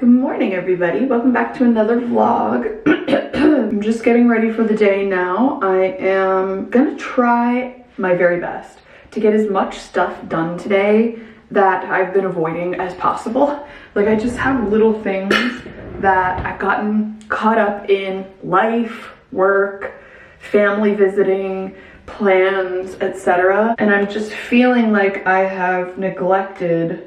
Good morning, everybody. Welcome back to another vlog. I'm just getting ready for the day now. I am gonna try my very best to get as much stuff done today that I've been avoiding as possible. Like, I just have little things that I've gotten caught up in: life, work, family visiting, plans, etc. And I'm just feeling like I have neglected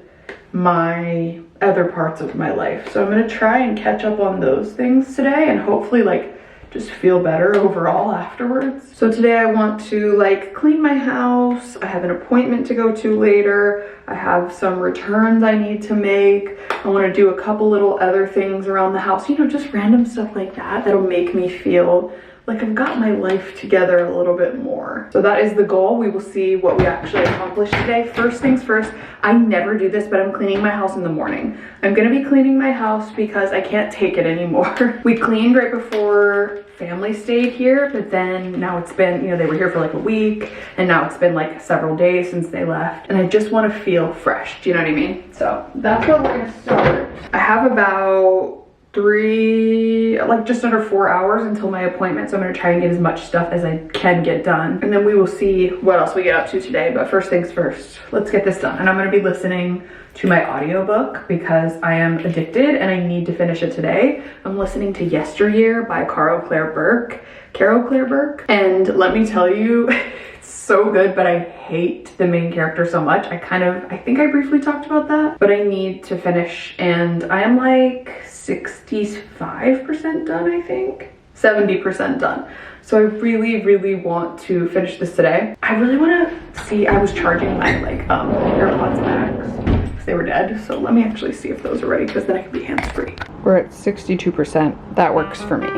my other parts of my life. So I'm gonna try and catch up on those things today and hopefully like just feel better overall afterwards. So today I want to like clean my house. I have an appointment to go to later. I have some returns I need to make. I want to do a couple little other things around the house, you know, just random stuff like that that'll make me feel like I've got my life together a little bit more. So that is the goal. We will see what we actually accomplish today. First things first, I never do this, but I'm cleaning my house in the morning. I'm gonna be cleaning my house because I can't take it anymore. We cleaned right before family stayed here, but then now it's been, you know, they were here for like a week, and now it's been like several days since they left, and I just want to feel fresh. Do you know what I mean? So that's what we're gonna start. I have about just under 4 hours until my appointment, so I'm gonna try and get as much stuff as I can get done, and then we will see what else we get up to today. But first things first, let's get this done. And I'm gonna be listening to my audiobook because I am addicted and I need to finish it today. I'm listening to Yesteryear by Carol Claire Burke, and let me tell you, it's so good, but I hate the main character so much. I think I briefly talked about that, but I need to finish, and I am like 65% done, I think. 70% done. So I really want to finish this today. I really want to see, I was charging my like AirPods Max because they were dead. So let me actually see if those are ready, because then I can be hands-free. We're at 62%. That works for me.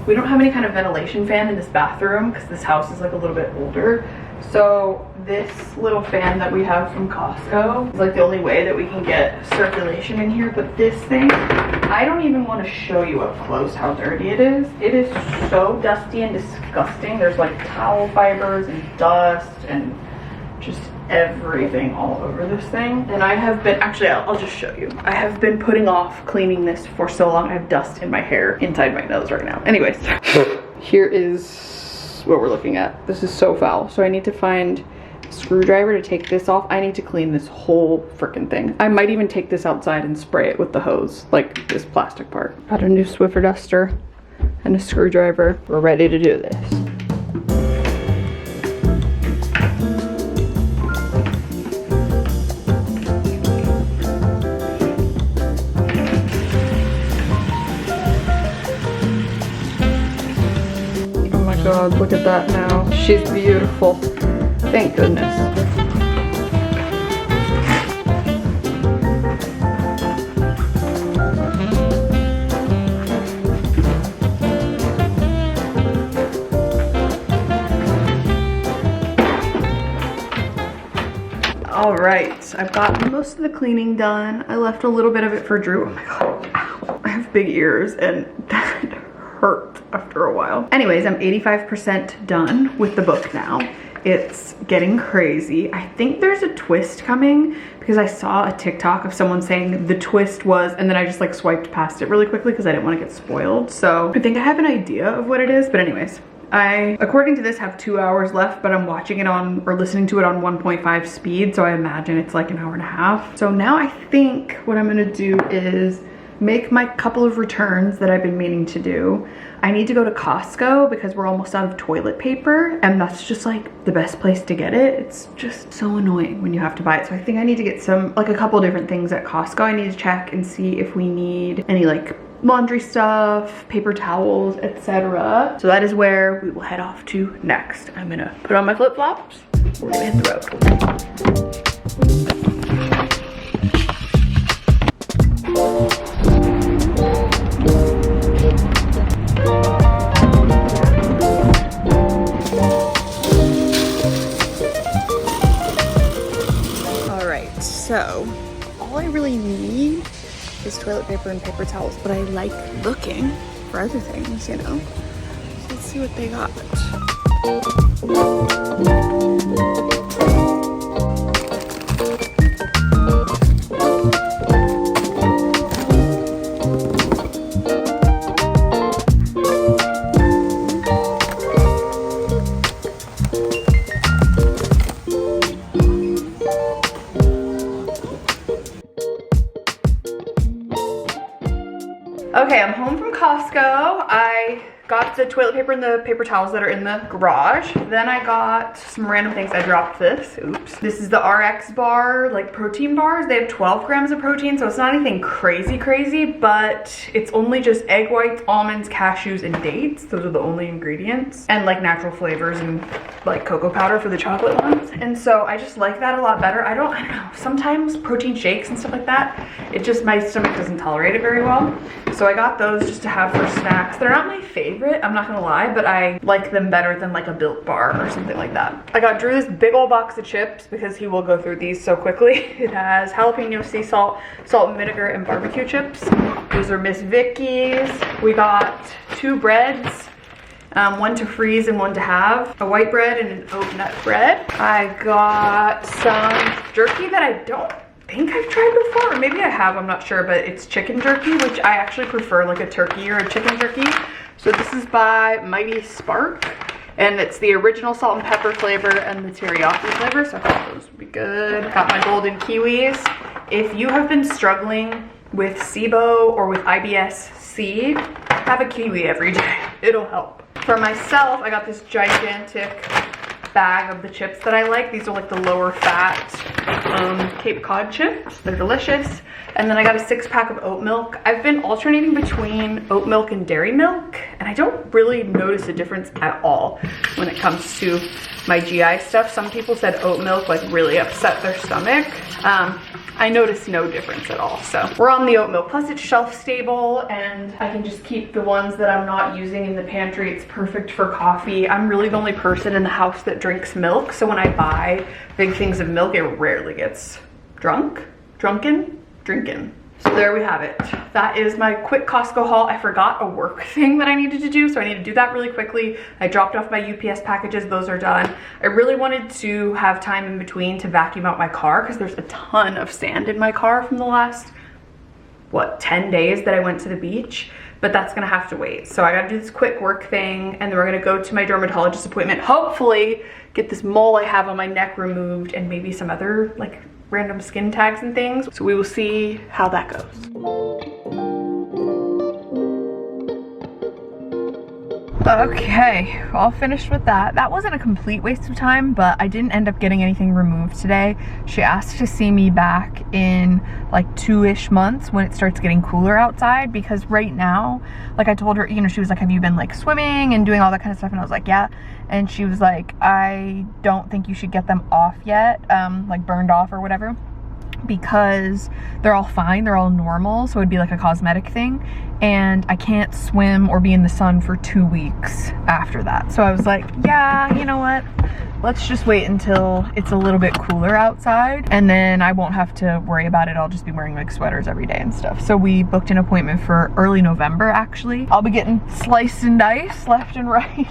We don't have any kind of ventilation fan in this bathroom because this house is like a little bit older. So this little fan that we have from Costco is like the only way that we can get circulation in here. But this thing, I don't even want to show you up close how dirty it is. It is so dusty and disgusting. There's like towel fibers and dust and just everything all over this thing. And I have been, actually I'll just show you. I have been putting off cleaning this for so long. I have dust in my hair inside my nose right now. Anyways, here is what we're looking at. This is so foul. So I need to find a screwdriver to take this off. I need to clean this whole freaking thing. I might even take this outside and spray it with the hose, like this plastic part. Got a new Swiffer duster and a screwdriver. We're ready to do this. God, look at that now. She's beautiful. Thank goodness. All right, I've gotten most of the cleaning done. I left a little bit of it for Drew. Oh my God, ow. I have big ears and that hurt after a while. Anyways, I'm 85% done with the book now. It's getting crazy. I think there's a twist coming because I saw a TikTok of someone saying the twist was, and then I just like swiped past it really quickly because I didn't want to get spoiled. So I think I have an idea of what it is, but anyways, I, according to this, have 2 hours left, but I'm watching it on, or listening to it on 1.5 speed, so I imagine it's like an hour and a half. So now I think what I'm gonna do is make my couple of returns that I've been meaning to do. I need to go to Costco because we're almost out of toilet paper, and that's just like the best place to get it. It's just so annoying when you have to buy it. So I think I need to get some, like a couple different things at Costco. I need to check and see if we need any like laundry stuff, paper towels, etc. So that is where we will head off to next. I'm gonna put on my flip-flops. We're gonna hit the road. So, all I really need is toilet paper and paper towels, but I like looking for other things, you know? So let's see what they got. Okay, I'm home from Costco. I got the toilet paper and the paper towels that are in the garage. Then I got some random things. I dropped this. Oops. This is the RX bar, like protein bars. They have 12 grams of protein, so it's not anything crazy, but it's only just egg whites, almonds, cashews, and dates. Those are the only ingredients. And like natural flavors and like cocoa powder for the chocolate ones. And so I just like that a lot better. I don't know, sometimes protein shakes and stuff like that, it just, my stomach doesn't tolerate it very well. So I got those just to have for snacks. They're not my favorite, I'm not gonna lie, but I like them better than like a Built bar or something like that. I got Drew this big old box of chips because he will go through these so quickly. It has jalapeno, sea salt, salt and vinegar, and barbecue chips. Those are Miss Vicky's. We got 2 breads, one to freeze and one to have. A white bread and an oat nut bread. I got some jerky that I don't think I've tried before, or maybe I have, I'm not sure, but it's chicken jerky, which I actually prefer like a turkey or a chicken jerky. So this is by Mighty Spark, and it's the original salt and pepper flavor and the teriyaki flavor, so I thought those would be good. Got my golden kiwis. If you have been struggling with SIBO or with IBS-C, have a kiwi every day. It'll help. For myself, I got this gigantic bag of the chips that I like. These are like the lower fat Cape Cod chips. They're delicious. And then I got a 6-pack of oat milk. I've been alternating between oat milk and dairy milk, and I don't really notice a difference at all when it comes to my GI stuff. Some people said oat milk like really upset their stomach. I noticed no difference at all. So we're on the oat milk. Plus it's shelf stable and I can just keep the ones that I'm not using in the pantry. It's perfect for coffee. I'm really the only person in the house that drinks milk. So when I buy big things of milk, it rarely gets drinking. So there we have it. That is my quick Costco haul. I forgot a work thing that I needed to do, so I need to do that really quickly. I dropped off my UPS packages, those are done. I really wanted to have time in between to vacuum out my car because there's a ton of sand in my car from the last, what, 10 days that I went to the beach, but that's gonna have to wait. So I gotta do this quick work thing, and then we're gonna go to my dermatologist appointment, hopefully get this mole I have on my neck removed and maybe some other like random skin tags and things. So we will see how that goes. Okay, all finished with that. That wasn't a complete waste of time, but I didn't end up getting anything removed today. She asked to see me back in like 2-ish months when it starts getting cooler outside, because right now, like I told her, you know, she was like, have you been like swimming and doing all that kind of stuff? And I was like, yeah. And she was like, I don't think you should get them off yet, like burned off or whatever, because they're all fine, they're all normal, so it'd be like a cosmetic thing, and I can't swim or be in the sun for 2 weeks after that. So I was like, yeah, you know what, let's just wait until it's a little bit cooler outside, and then I won't have to worry about it. I'll just be wearing like sweaters every day and stuff. So we booked an appointment for early November. Actually, I'll be getting sliced and diced left and right,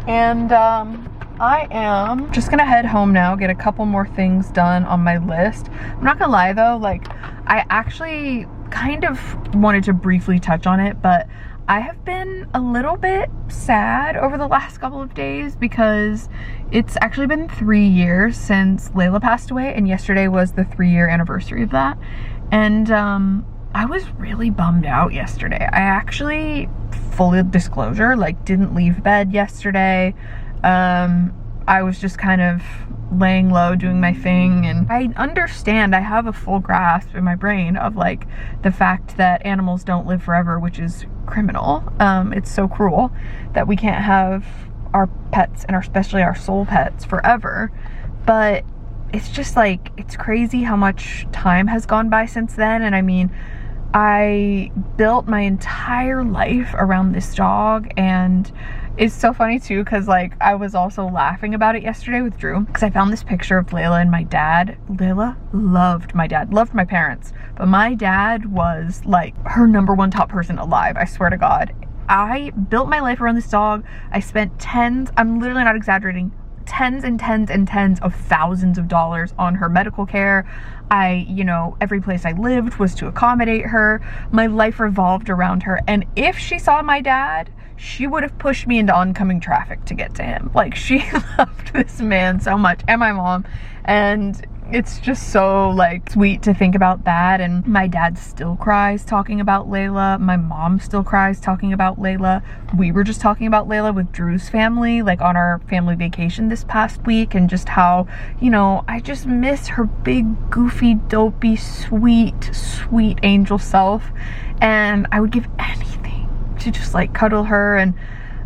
and I am just gonna head home now, get a couple more things done on my list. I'm not gonna lie though, like I actually kind of wanted to briefly touch on it, but I have been a little bit sad over the last couple of days because it's actually been 3 years since Layla passed away, and yesterday was the 3-year anniversary of that. And I was really bummed out yesterday. I actually, full disclosure, like didn't leave bed yesterday. I was just kind of laying low, doing my thing. And I understand, I have a full grasp in my brain of like the fact that animals don't live forever, which is criminal. It's so cruel that we can't have our pets, and especially our soul pets, forever. But it's just like, it's crazy how much time has gone by since then. And I mean, I built my entire life around this dog, and it's so funny too, because like I was also laughing about it yesterday with Drew, because I found this picture of Layla and my dad. Layla loved my dad, loved my parents, but my dad was like her #1 top person alive, I swear to God. I built my life around this dog. I spent tens, I'm literally not exaggerating, tens and tens and tens of thousands of dollars on her medical care. You know, every place I lived was to accommodate her. My life revolved around her. And if she saw my dad, she would have pushed me into oncoming traffic to get to him. Like, she loved this man so much, and my mom. And it's just so like sweet to think about that. And my dad still cries talking about Layla. My mom still cries talking about Layla. We were just talking about Layla with Drew's family, like on our family vacation this past week, and just how, you know, I just miss her big, goofy, dopey, sweet angel self. And I would give anything to just like cuddle her. And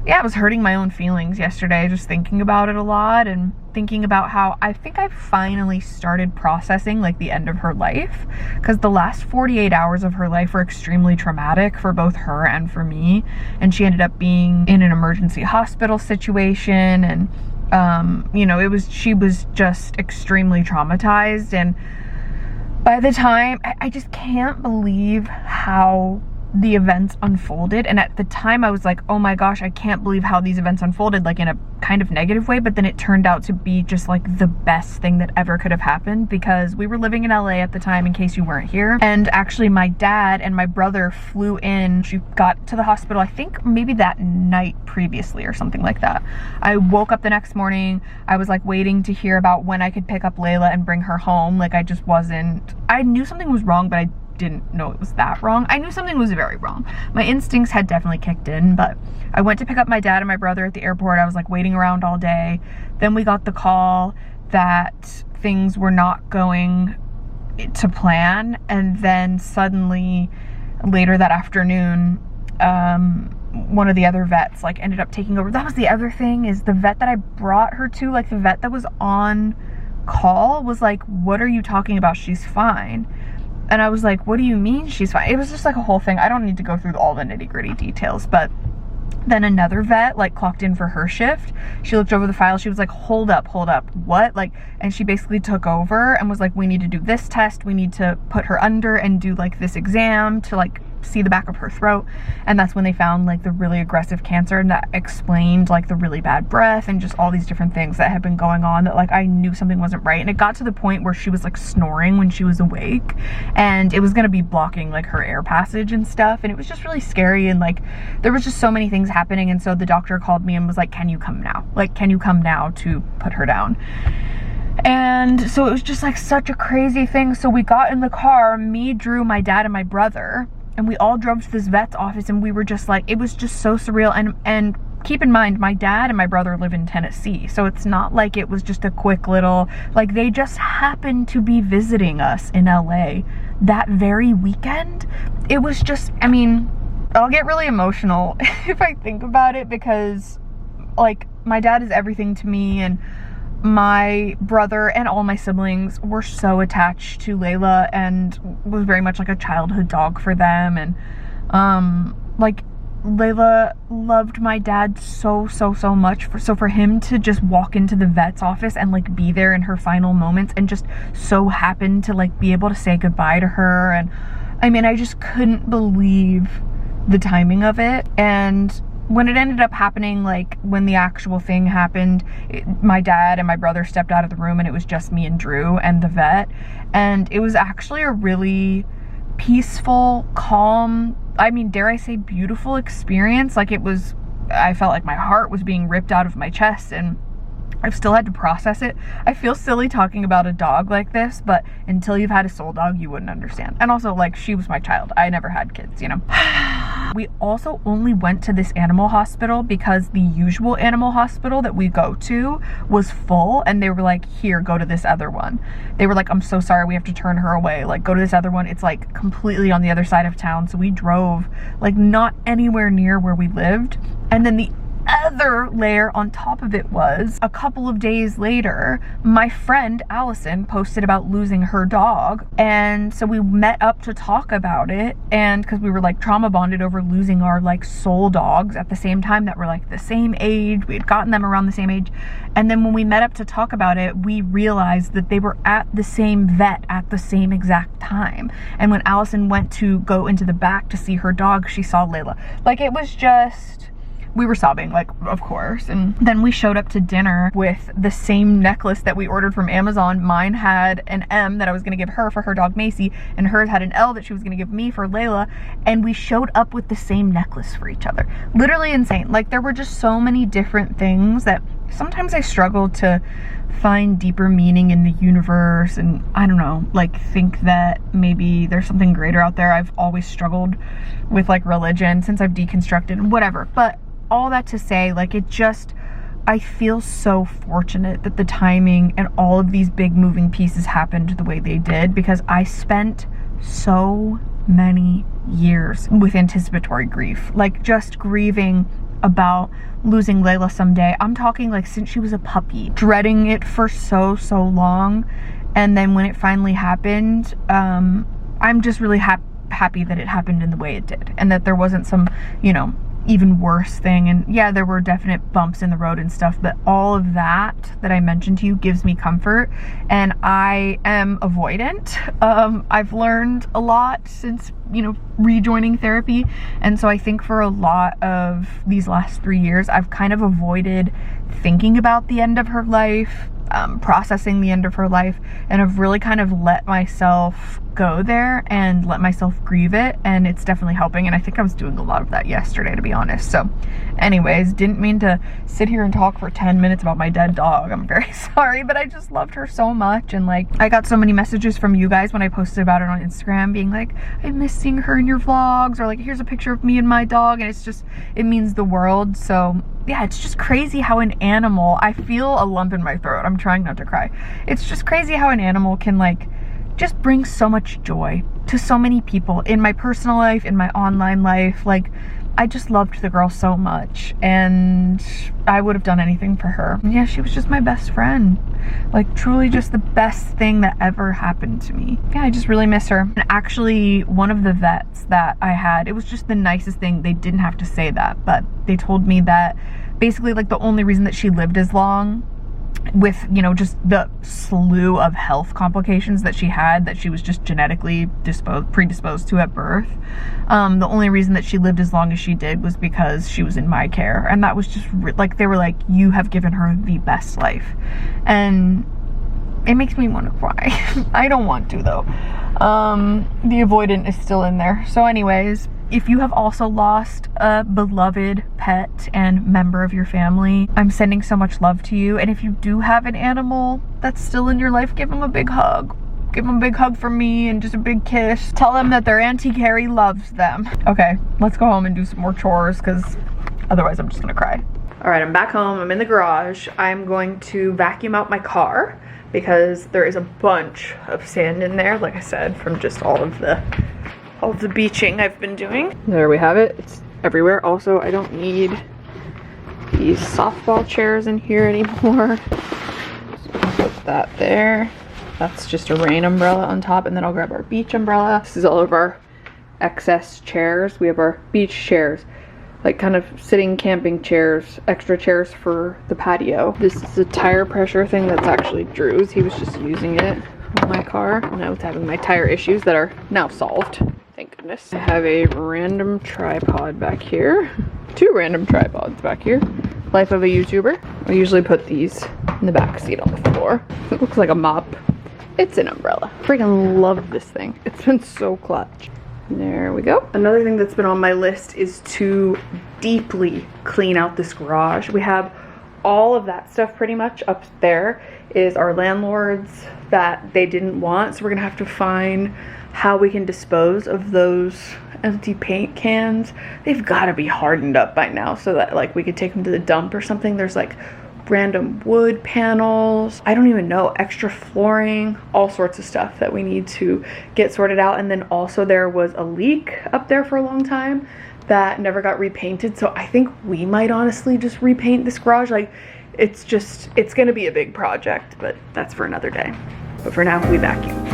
yeah, I was hurting my own feelings yesterday just thinking about it a lot, and thinking about how I think I finally started processing like the end of her life, because the last 48 hours of her life were extremely traumatic for both her and for me. And she ended up being in an emergency hospital situation, and you know, she was just extremely traumatized. And by the time, I just can't believe how the events unfolded. And at the time I was like, oh my gosh, I can't believe how these events unfolded, like in a kind of negative way. But then it turned out to be just like the best thing that ever could have happened, because we were living in LA at the time, in case you weren't here. And actually my dad and my brother flew in. She got to the hospital, I think maybe that night previously or something like that. I woke up the next morning, I was like waiting to hear about when I could pick up Layla and bring her home. Like, I just wasn't, I knew something was wrong, but I didn't know it was that wrong. I knew something was very wrong. My instincts had definitely kicked in. But I went to pick up my dad and my brother at the airport. I was like waiting around all day. Then we got the call that things were not going to plan. And then suddenly later that afternoon, one of the other vets like ended up taking over. That was the other thing, is the vet that I brought her to, like the vet that was on call was like, what are you talking about? She's fine. And I was like, what do you mean she's fine? It was just like a whole thing. I don't need to go through all the nitty-gritty details. But then another vet like clocked in for her shift. She looked over the file. She was like, hold up, what? Like, and she basically took over and was like, we need to do this test. We need to put her under and do like this exam to like see the back of her throat. And that's when they found like the really aggressive cancer, and that explained like the really bad breath and just all these different things that had been going on, that like I knew something wasn't right. And it got to the point where she was like snoring when she was awake, and it was going to be blocking like her air passage and stuff. And it was just really scary, and like there was just so many things happening. And so the doctor called me and was like, can you come now? Like, can you come now to put her down? And so it was just like such a crazy thing. So we got in the car, me, Drew, my dad, and my brother, and we all drove to this vet's office, and we were just like, it was just so surreal. And keep in mind, my dad and my brother live in Tennessee, so it's not like it was just a quick little, like they just happened to be visiting us in LA that very weekend. It was just, I mean, I'll get really emotional if I think about it, because like my dad is everything to me, and my brother and all my siblings were so attached to Layla and was very much like a childhood dog for them. And like Layla loved my dad so much. So for him to just walk into the vet's office and like be there in her final moments, and just so happen to like be able to say goodbye to her, and I mean, I just couldn't believe the timing of it. And when it ended up happening, like when the actual thing happened, my dad and my brother stepped out of the room, and it was just me and Drew and the vet. And it was actually a really peaceful, calm, I mean, dare I say beautiful experience. Like, it was, I felt like my heart was being ripped out of my chest, and I've still had to process it. I feel silly talking about a dog like this, but until you've had a soul dog, you wouldn't understand. And also, like, she was my child. I never had kids, you know. We also only went to this animal hospital because the usual animal hospital that we go to was full, and they were like, here, go to this other one. They were like, I'm so sorry, we have to turn her away. Like, go to this other one. It's like completely on the other side of town. So we drove like not anywhere near where we lived. And then the other layer on top of it was a couple of days later, my friend Allison posted about losing her dog, and so we met up to talk about it, and because we were like trauma bonded over losing our like soul dogs at the same time that were like the same age. We had gotten them around the same age, and then when we met up to talk about it, we realized that they were at the same vet at the same exact time. And when Allison went to go into the back to see her dog, she saw Layla. Like, it was just, we were sobbing, like, of course. And then we showed up to dinner with the same necklace that we ordered from Amazon. Mine had an M that I was gonna give her for her dog Macy, and hers had an L that she was gonna give me for Layla. And we showed up with the same necklace for each other. Literally insane. Like, there were just so many different things that sometimes I struggle to find deeper meaning in the universe, and I don't know, like, think that maybe there's something greater out there. I've always struggled with like religion since I've deconstructed and whatever, but all that to say, like, it just, I feel so fortunate that the timing and all of these big moving pieces happened the way they did, because I spent so many years with anticipatory grief, like just grieving about losing Layla someday. I'm talking like since she was a puppy, dreading it for so long. And then when it finally happened, I'm just really happy that it happened in the way it did, and that there wasn't some, you know, even worse thing. And yeah, there were definite bumps in the road and stuff, but all of that I mentioned to you gives me comfort. And I am avoidant. I've learned a lot since, you know, rejoining therapy. And so I think for a lot of these last 3 years, I've kind of avoided thinking about the end of her life, processing the end of her life, and I've really kind of let myself go there and let myself grieve it, and it's definitely helping. And I think I was doing a lot of that yesterday, to be honest. So anyways, didn't mean to sit here and talk for 10 minutes about my dead dog. I'm very sorry, but I just loved her so much. And like, I got so many messages from you guys when I posted about it on Instagram being like, I miss seeing her in your vlogs, or like, here's a picture of me and my dog, and it's just, it means the world. So yeah, it's just crazy how an animal, I feel a lump in my throat, I'm trying not to cry. It's just crazy how an animal can like just bring so much joy to so many people in my personal life, in my online life. Like, I just loved the girl so much, and I would have done anything for her. Yeah, she was just my best friend. Like, truly just the best thing that ever happened to me. Yeah, I just really miss her. And actually, one of the vets that I had, it was just the nicest thing. They didn't have to say that, but they told me that basically, like, the only reason that she lived as long, with, you know, just the slew of health complications that she had, that she was just genetically predisposed to at birth, the only reason that she lived as long as she did was because she was in my care. And that was just like, they were like, you have given her the best life. And it makes me want to cry. I don't want to, though. The avoidant is still in there. So anyways, if you have also lost a beloved pet and member of your family, I'm sending so much love to you. And if you do have an animal that's still in your life, give them a big hug. Give them a big hug from me and just a big kiss. Tell them that their Auntie Carrie loves them. Okay, let's go home and do some more chores, because otherwise I'm just gonna cry. All right, I'm back home. I'm in the garage. I'm going to vacuum out my car because there is a bunch of sand in there, like I said, from just all of the beaching I've been doing. There we have it. It's everywhere. Also, I don't need these softball chairs in here anymore. So put that there. That's just a rain umbrella on top, and then I'll grab our beach umbrella. This is all of our excess chairs. We have our beach chairs, like kind of sitting camping chairs, extra chairs for the patio. This is a tire pressure thing that's actually Drew's. He was just using it on my car. Now it's having my tire issues that are now solved. Thank goodness. I have a random tripod back here. 2 random tripods back here. Life of a YouTuber. I usually put these in the back seat on the floor. It looks like a mop. It's an umbrella. Freaking love this thing. It's been so clutch. There we go. Another thing that's been on my list is to deeply clean out this garage. We have all of that stuff pretty much up there is our landlord's that they didn't want. So we're gonna have to find how we can dispose of those empty paint cans. They've got to be hardened up by now so that like we could take them to the dump or something. There's like random wood panels, I don't even know, extra flooring, all sorts of stuff that we need to get sorted out. And then also there was a leak up there for a long time that never got repainted, so I think we might honestly just repaint this garage. Like it's gonna be a big project, but that's for another day. But for now, we vacuum.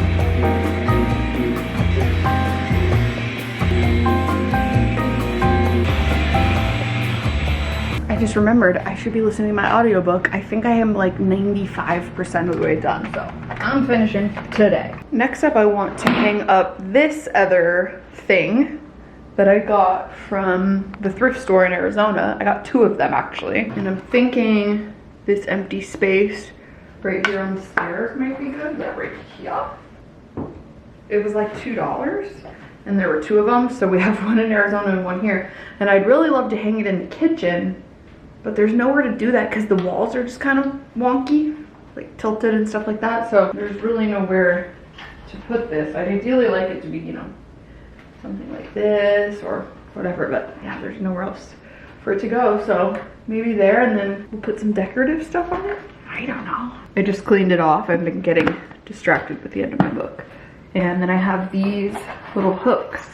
I just remembered I should be listening to my audiobook. I think I am like 95% of the way done, so I'm finishing today. Next up, I want to hang up this other thing that I got from the thrift store in Arizona. I got 2 of them actually. And I'm thinking this empty space right here on the stairs might be good. Yeah, right here. It was like $2 and there were 2 of them. So we have one in Arizona and one here. And I'd really love to hang it in the kitchen, but there's nowhere to do that because the walls are just kind of wonky, like tilted and stuff like that. So there's really nowhere to put this. I'd ideally like it to be, you know, something like this or whatever, but yeah, there's nowhere else for it to go. So maybe there, and then we'll put some decorative stuff on it. I don't know. I just cleaned it off. I've been getting distracted with the end of my book. And then I have these little hooks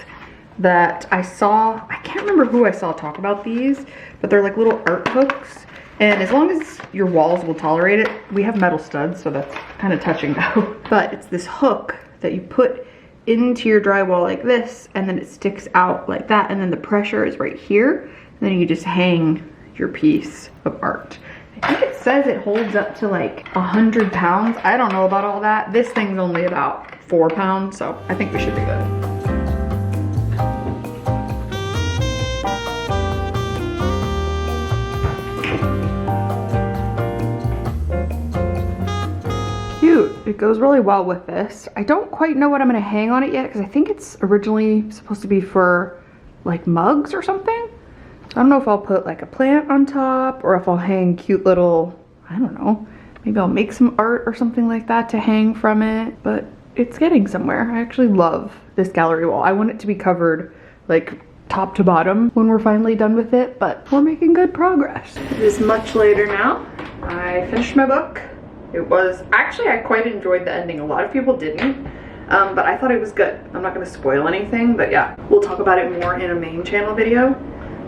that I saw, I can't remember who I saw talk about these, but they're like little art hooks. And as long as your walls will tolerate it, we have metal studs, so that's kind of touch and go. But it's this hook that you put into your drywall like this, and then it sticks out like that, and then the pressure is right here, and then you just hang your piece of art. I think it says it holds up to like 100 pounds. I don't know about all that. This thing's only about 4 pounds, so I think we should be good. It goes really well with this. I don't quite know what I'm gonna hang on it yet because I think it's originally supposed to be for like mugs or something. So I don't know if I'll put like a plant on top or if I'll hang cute little, I don't know, maybe I'll make some art or something like that to hang from it, but it's getting somewhere. I actually love this gallery wall. I want it to be covered like top to bottom when we're finally done with it, but we're making good progress. It is much later now. I finished my book. It was, actually I quite enjoyed the ending. A lot of people didn't, but I thought it was good. I'm not gonna spoil anything, but yeah, we'll talk about it more in a main channel video.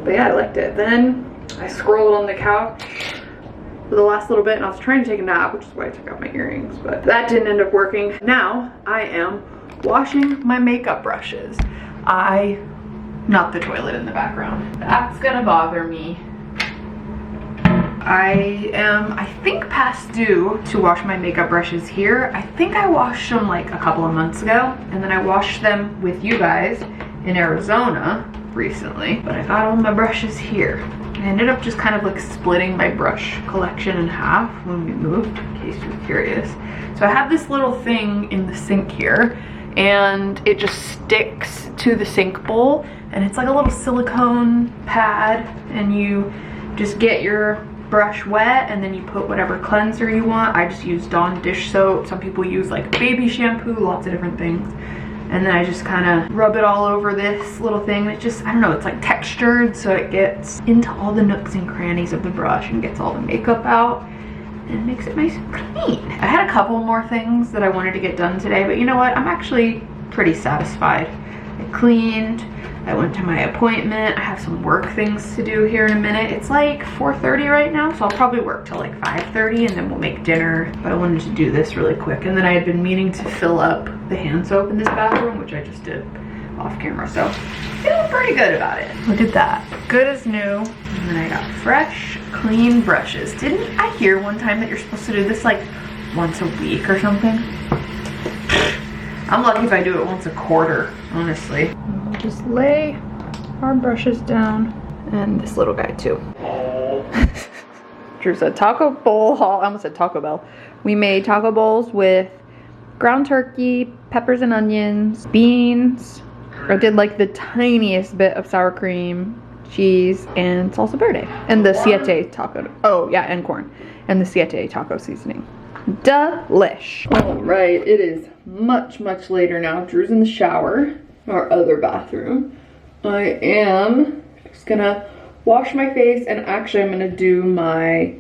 But yeah, I liked it. Then I scrolled on the couch for the last little bit and I was trying to take a nap, which is why I took out my earrings, but that didn't end up working. Now I am washing my makeup brushes. Not the toilet in the background. That's gonna bother me. I am, I think, past due to wash my makeup brushes here. I think I washed them like a couple of months ago, and then I washed them with you guys in Arizona recently, but I got all my brushes here. I ended up just kind of like splitting my brush collection in half when we moved, in case you're curious. So I have this little thing in the sink here, and it just sticks to the sink bowl, and it's like a little silicone pad, and you just get your brush wet and then you put whatever cleanser you want. I just use Dawn dish soap. Some people use like baby shampoo, lots of different things. And then I just kind of rub it all over this little thing. And it just, I don't know, it's like textured, so it gets into all the nooks and crannies of the brush and gets all the makeup out and makes it nice and clean. I had a couple more things that I wanted to get done today, but you know what? I'm actually pretty satisfied. I cleaned, I went to my appointment. I have some work things to do here in a minute. It's like 4:30 right now, so I'll probably work till like 5:30 and then we'll make dinner. But I wanted to do this really quick. And then I had been meaning to fill up the hand soap in this bathroom, which I just did off camera. So feeling pretty good about it. Look at that. Good as new. And then I got fresh, clean brushes. Didn't I hear one time that you're supposed to do this like once a week or something? I'm lucky if I do it once a quarter, honestly. We'll just lay our brushes down, and this little guy too. Drew said taco bowl haul. I almost said Taco Bell. We made taco bowls with ground turkey, peppers and onions, beans. I did like the tiniest bit of sour cream, cheese, and salsa verde. And the siete taco. Oh yeah, and corn. And the siete taco seasoning. Delish. All right, it is much later now. Drew's in the shower, our other bathroom. I am just gonna wash my face, and actually I'm gonna do my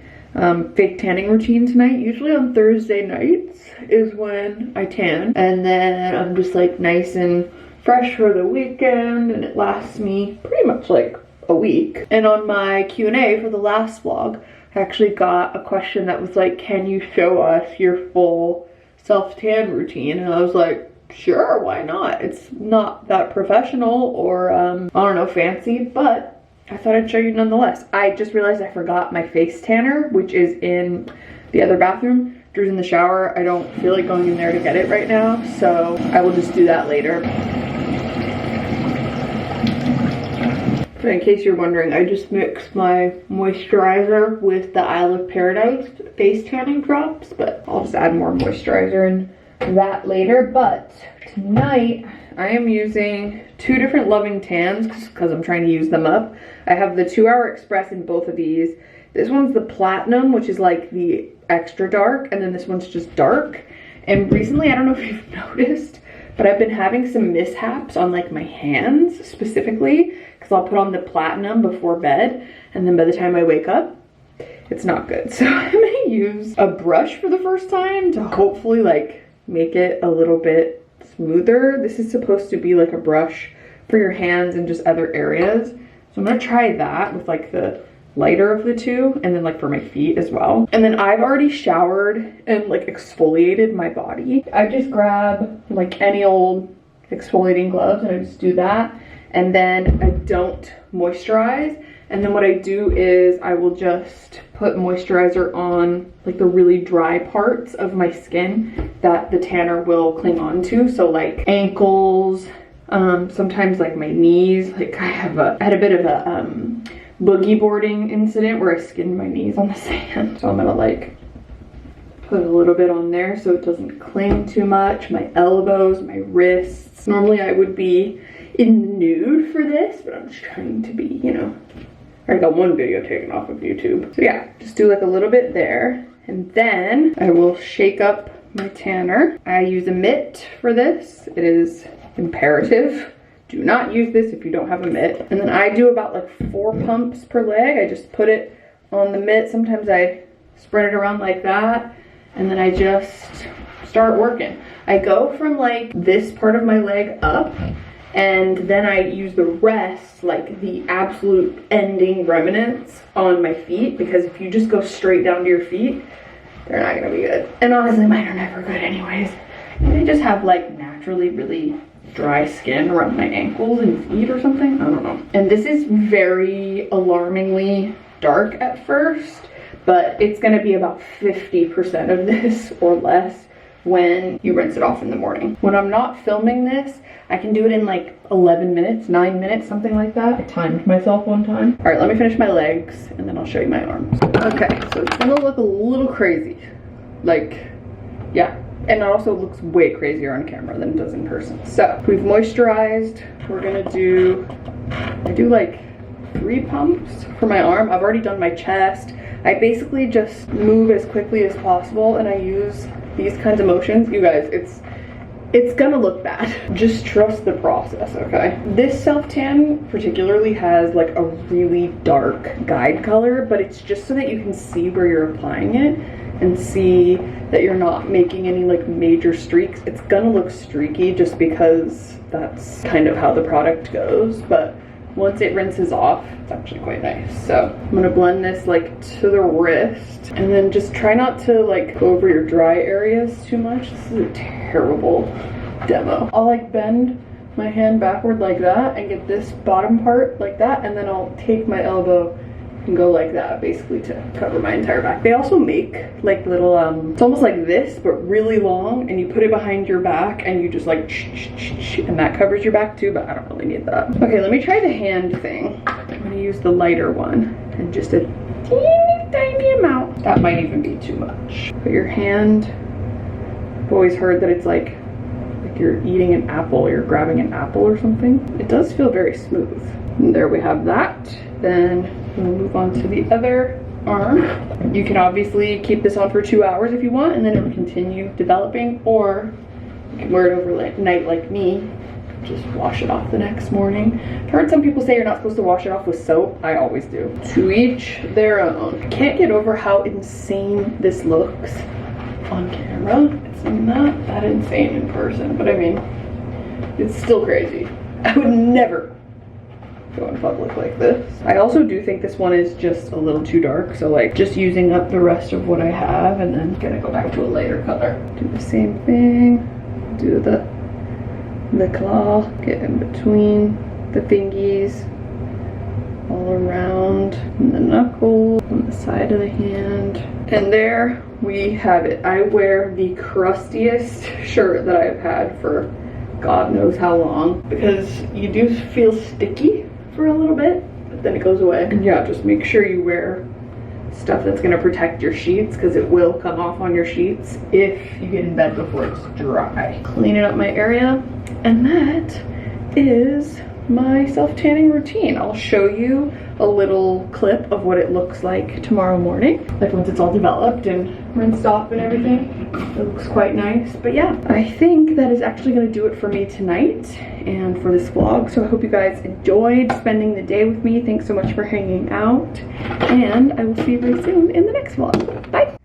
fake tanning routine tonight. Usually on Thursday nights is when I tan, and then I'm just like nice and fresh for the weekend, and it lasts me pretty much like a week. And on my Q&A for the last vlog, I actually got a question that was like, can you show us your full self-tan routine? And I was like, sure, why not? It's not that professional or I don't know, fancy, but I thought I'd show you nonetheless. I just realized I forgot my face tanner, which is in the other bathroom. Drew's in the shower. I don't feel like going in there to get it right now, so I will just do that later. But in case you're wondering, I just mixed my moisturizer with the Isle of Paradise face tanning drops, but I'll just add more moisturizer in that later. But tonight I am using two different Loving Tans because I'm trying to use them up. I have the 2 Hour Express in both of these. This one's the Platinum, which is like the extra dark, and then this one's just dark. And recently, I don't know if you've noticed, but I've been having some mishaps on like my hands specifically, because I'll put on the Platinum before bed, and then by the time I wake up, it's not good. So I'm gonna use a brush for the first time to hopefully like make it a little bit smoother. This is supposed to be like a brush for your hands and just other areas. So I'm gonna try that with like the lighter of the two, and then like for my feet as well. And then I've already showered and like exfoliated my body. I just grab like any old exfoliating gloves and I just do that, and then I don't moisturize. And then what I do is I will just put moisturizer on like the really dry parts of my skin that the tanner will cling on to. So like ankles, sometimes like my knees. Like I had a bit of a boogie boarding incident where I skinned my knees on the sand. So I'm gonna like put a little bit on there so it doesn't cling too much. My elbows, my wrists. Normally I would be in the nude for this, but I'm just trying to be, you know. I got one video taken off of YouTube. So yeah, just do like a little bit there. And then I will shake up my tanner. I use a mitt for this. It is imperative. Do not use this if you don't have a mitt. And then I do about like 4 pumps per leg. I just put it on the mitt. Sometimes I spread it around like that, and then I just start working. I go from like this part of my leg up, and then I use the rest, like the absolute ending remnants, on my feet, because if you just go straight down to your feet, they're not gonna be good. And honestly, mine are never good anyways. And I just have like naturally really dry skin around my ankles and feet or something. I don't know. And this is very alarmingly dark at first, but it's gonna be about 50% of this or less when you rinse it off in the morning. When I'm not filming this, I can do it in like 11 minutes, 9 minutes, something like that. I timed myself one time. All right, let me finish my legs and then I'll show you my arms. Okay, so it's gonna look a little crazy. Like, yeah. And it also looks way crazier on camera than it does in person. So we've moisturized. We're gonna do, I do like 3 pumps for my arm. I've already done my chest. I basically just move as quickly as possible, and I use these kinds of motions. You guys, it's gonna look bad. Just trust the process, okay? This self-tan particularly has like a really dark guide color, but it's just so that you can see where you're applying it and see that you're not making any like major streaks. It's gonna look streaky just because that's kind of how the product goes, but once it rinses off, it's actually quite nice. So I'm gonna blend this like to the wrist, and then just try not to like go over your dry areas too much. This is a terrible demo. I'll like bend my hand backward like that and get this bottom part like that, and then I'll take my elbow and go like that, basically to cover my entire back. They also make like little, it's almost like this, but really long, and you put it behind your back and you just like and that covers your back too, but I don't really need that. Okay, let me try the hand thing. I'm gonna use the lighter one and just a teeny tiny amount. That might even be too much. Put your hand, I've always heard that it's like you're eating an apple, you're grabbing an apple or something. It does feel very smooth. And there we have that. Then we'll move on to the other arm. You can obviously keep this on for 2 hours if you want, and then it will continue developing, or you can wear it overnight like me just wash it off the next morning. I've heard some people say you're not supposed to wash it off with soap. I always do. To each their own. I can't get over how insane this looks on camera. It's not that insane in person, but I mean, it's still crazy. I would never go in public like this. I also do think this one is just a little too dark, so like just using up the rest of what I have and then gonna go back to a lighter color. Do the same thing, do the claw, get in between the fingies, all around, and the knuckle, on the side of the hand. And there we have it. I wear the crustiest shirt that I've had for God knows how long, because you do feel sticky for a little bit, but then it goes away. And yeah, just make sure you wear stuff that's gonna protect your sheets, because it will come off on your sheets if you get in bed before it's dry. Cleaning up my area, and that is my self-tanning routine. I'll show you a little clip of what it looks like tomorrow morning, like once it's all developed and rinsed off and everything. It looks quite nice. But yeah, I think that is actually going to do it for me tonight and for this vlog. So I hope you guys enjoyed spending the day with me. Thanks so much for hanging out, and I will see you very soon in the next vlog. Bye.